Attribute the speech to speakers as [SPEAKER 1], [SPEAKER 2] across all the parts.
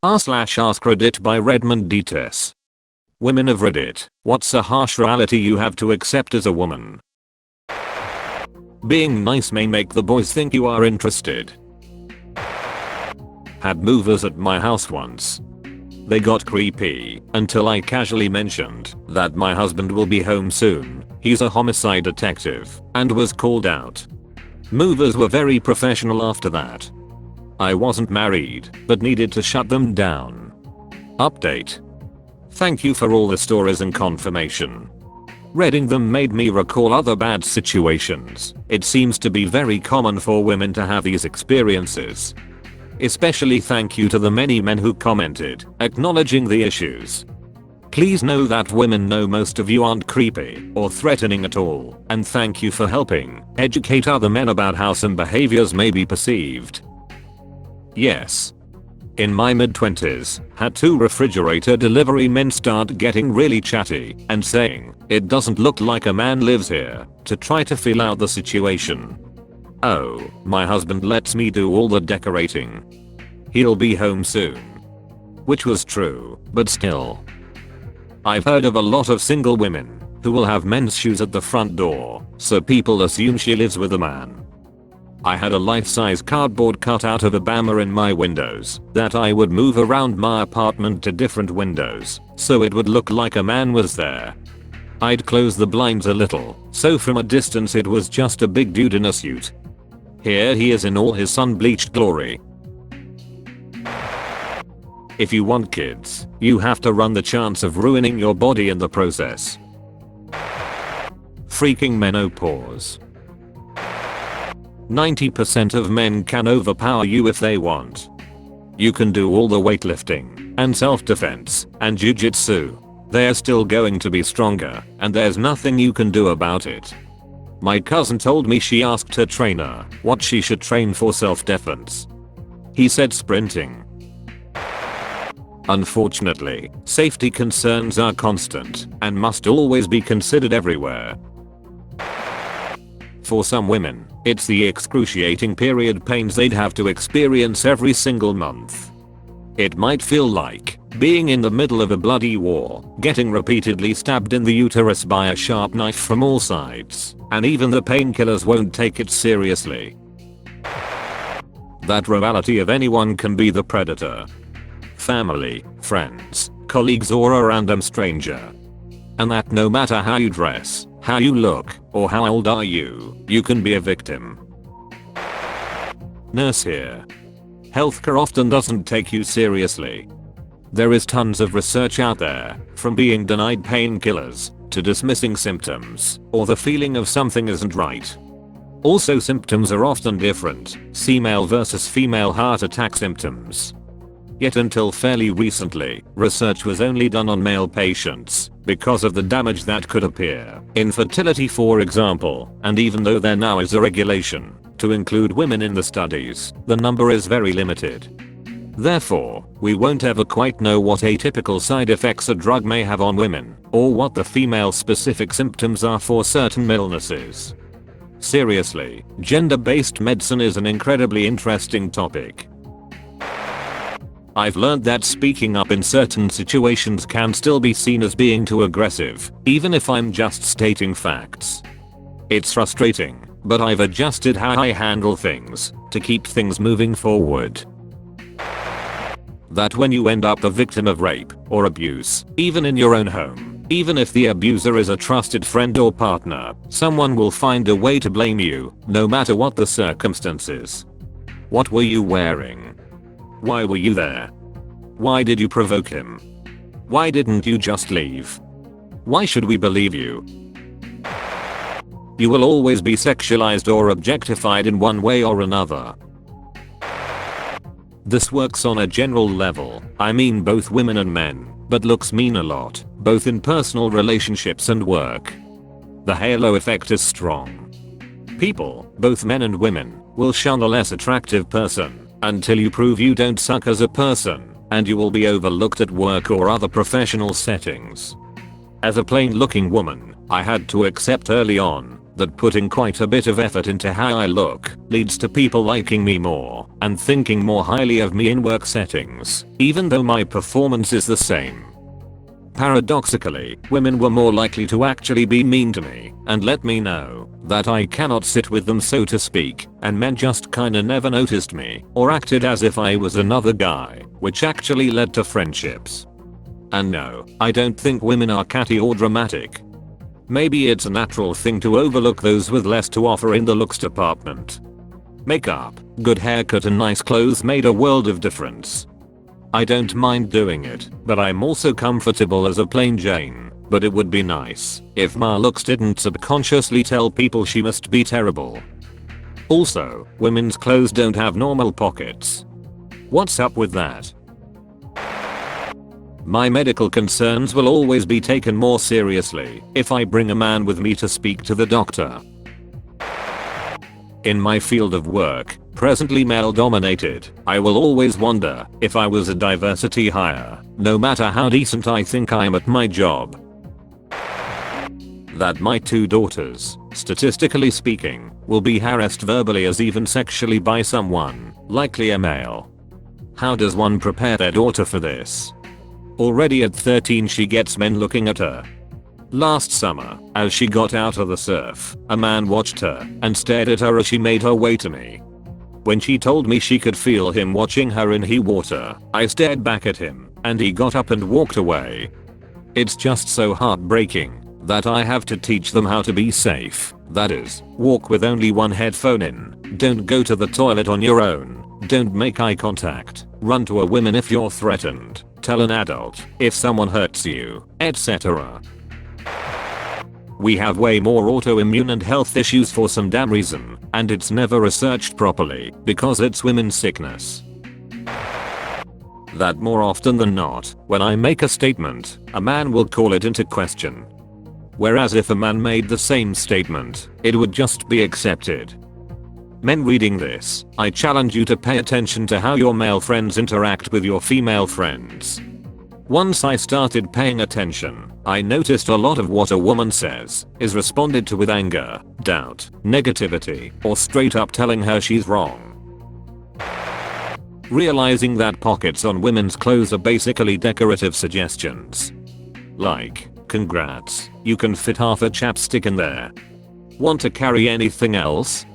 [SPEAKER 1] r/AskReddit by Redmond Dts. Women of Reddit, what's a harsh reality you have to accept as a woman? Being nice may make the boys think you are interested. Had movers at my house once. They got creepy until I casually mentioned that my husband will be home soon. He's a homicide detective and was called out. Movers were very professional after that. I wasn't married but needed to shut them down. Update. Thank you for all the stories and confirmation. Reading them made me recall other bad situations. It seems to be very common for women to have these experiences. Especially thank you to the many men who commented, acknowledging the issues. Please know that women know most of you aren't creepy or threatening at all, and thank you for helping educate other men about how some behaviors may be perceived. Yes. In my mid-20s, had 2 refrigerator delivery men start getting really chatty and saying, "It doesn't look like a man lives here," to try to feel out the situation. Oh, my husband lets me do all the decorating. He'll be home soon. Which was true, but still. I've heard of a lot of single women who will have men's shoes at the front door, so people assume she lives with a man. I had a life-size cardboard cutout of Obama in my windows that I would move around my apartment to different windows so it would look like a man was there. I'd close the blinds a little, so from a distance it was just a big dude in a suit. Here he is in all his sun-bleached glory. If you want kids, you have to run the chance of ruining your body in the process. Freaking menopause. 90% of men can overpower you if they want. You can do all the weightlifting and self-defense and jujitsu. They're still going to be stronger and there's nothing you can do about it. My cousin told me she asked her trainer what she should train for self-defense. He said sprinting. Unfortunately, safety concerns are constant and must always be considered everywhere. For some women, it's the excruciating period pains they'd have to experience every single month. It might feel like being in the middle of a bloody war, getting repeatedly stabbed in the uterus by a sharp knife from all sides, and even the painkillers won't take it seriously. That reality of anyone can be the predator. Family, friends, colleagues or a random stranger. And that no matter how you dress, how you look, or how old are you can be a victim. Nurse here. Healthcare often doesn't take you seriously. There is tons of research out there, from being denied painkillers, to dismissing symptoms, or the feeling of something isn't right. Also symptoms are often different, see male versus female heart attack symptoms. Yet until fairly recently, research was only done on male patients because of the damage that could appear. Infertility for example, and even though there now is a regulation to include women in the studies, the number is very limited. Therefore, we won't ever quite know what atypical side effects a drug may have on women, or what the female-specific symptoms are for certain illnesses. Seriously, gender-based medicine is an incredibly interesting topic. I've learned that speaking up in certain situations can still be seen as being too aggressive, even if I'm just stating facts. It's frustrating, but I've adjusted how I handle things to keep things moving forward. That when you end up the victim of rape or abuse, even in your own home, even if the abuser is a trusted friend or partner, someone will find a way to blame you, no matter what the circumstances. What were you wearing? Why were you there? Why did you provoke him? Why didn't you just leave? Why should we believe you? You will always be sexualized or objectified in one way or another. This works on a general level, I mean both women and men, but looks mean a lot, both in personal relationships and work. The halo effect is strong. People, both men and women, will shun a less attractive person until you prove you don't suck as a person, and you will be overlooked at work or other professional settings. As a plain-looking woman, I had to accept early on that putting quite a bit of effort into how I look leads to people liking me more and thinking more highly of me in work settings, even though my performance is the same. Paradoxically, women were more likely to actually be mean to me and let me know that I cannot sit with them, so to speak, and men just kinda never noticed me or acted as if I was another guy, which actually led to friendships. And no, I don't think women are catty or dramatic. Maybe it's a natural thing to overlook those with less to offer in the looks department. Makeup, good haircut and nice clothes made a world of difference. I don't mind doing it, but I'm also comfortable as a plain Jane, but it would be nice if my looks didn't subconsciously tell people she must be terrible. Also, women's clothes don't have normal pockets. What's up with that? My medical concerns will always be taken more seriously if I bring a man with me to speak to the doctor. In my field of work, presently male dominated, I will always wonder if I was a diversity hire, no matter how decent I think I am at my job. That my 2 daughters, statistically speaking, will be harassed verbally as even sexually by someone, likely a male. How does one prepare their daughter for this? Already at 13 she gets men looking at her. Last summer, as she got out of the surf, a man watched her and stared at her as she made her way to me. When she told me she could feel him watching her in the water, I stared back at him, and he got up and walked away. It's just so heartbreaking that I have to teach them how to be safe. That is, walk with only one headphone in, don't go to the toilet on your own, don't make eye contact, run to a woman if you're threatened, tell an adult if someone hurts you, etc. We have way more autoimmune and health issues for some damn reason, and it's never researched properly because it's women's sickness. That more often than not, when I make a statement, a man will call it into question. Whereas if a man made the same statement, it would just be accepted. Men reading this, I challenge you to pay attention to how your male friends interact with your female friends. Once I started paying attention, I noticed a lot of what a woman says is responded to with anger, doubt, negativity, or straight up telling her she's wrong. Realizing that pockets on women's clothes are basically decorative suggestions. Like, congrats, you can fit half a chapstick in there. Want to carry anything else?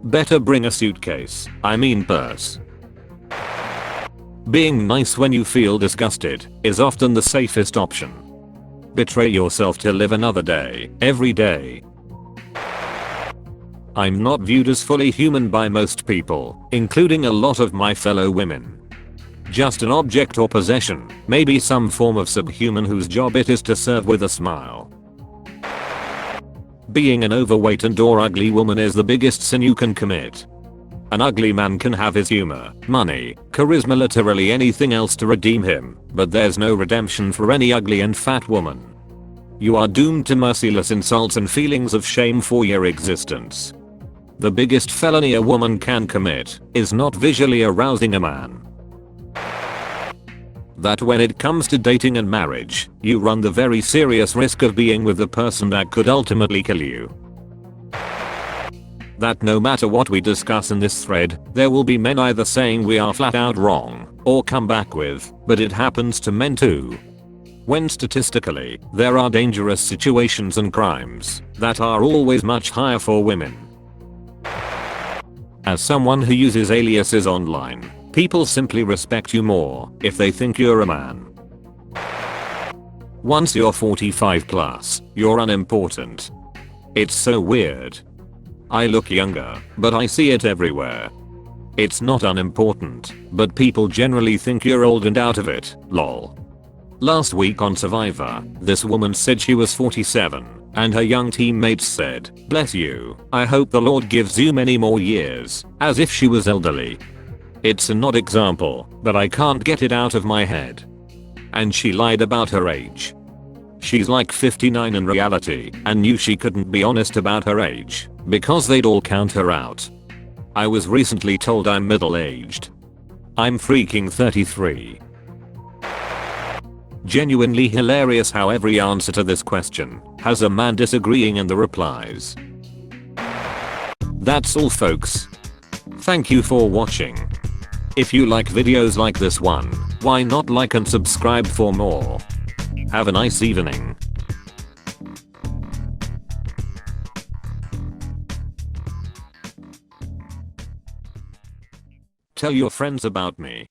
[SPEAKER 1] Better bring a suitcase, I mean purse. Being nice when you feel disgusted is often the safest option. Betray yourself to live another day, every day. I'm not viewed as fully human by most people, including a lot of my fellow women. Just an object or possession, maybe some form of subhuman whose job it is to serve with a smile. Being an overweight and or ugly woman is the biggest sin you can commit. An ugly man can have his humor, money, charisma, literally anything else to redeem him, but there's no redemption for any ugly and fat woman. You are doomed to merciless insults and feelings of shame for your existence. The biggest felony a woman can commit is not visually arousing a man. That when it comes to dating and marriage, you run the very serious risk of being with the person that could ultimately kill you. That no matter what we discuss in this thread, there will be men either saying we are flat out wrong, or come back with, but it happens to men too. When statistically, there are dangerous situations and crimes that are always much higher for women. As someone who uses aliases online, people simply respect you more if they think you're a man. Once you're 45 plus, you're unimportant. It's so weird. I look younger, but I see it everywhere. It's not unimportant, but people generally think you're old and out of it, lol. Last week on Survivor, this woman said she was 47, and her young teammates said, "Bless you, I hope the Lord gives you many more years," as if she was elderly. It's an odd example, but I can't get it out of my head. And she lied about her age. She's like 59 in reality and knew she couldn't be honest about her age because they'd all count her out. I was recently told I'm middle-aged. I'm freaking 33. Genuinely hilarious how every answer to this question has a man disagreeing in the replies. That's all folks. Thank you for watching. If you like videos like this one, why not like and subscribe for more. Have a nice evening. Tell your friends about me.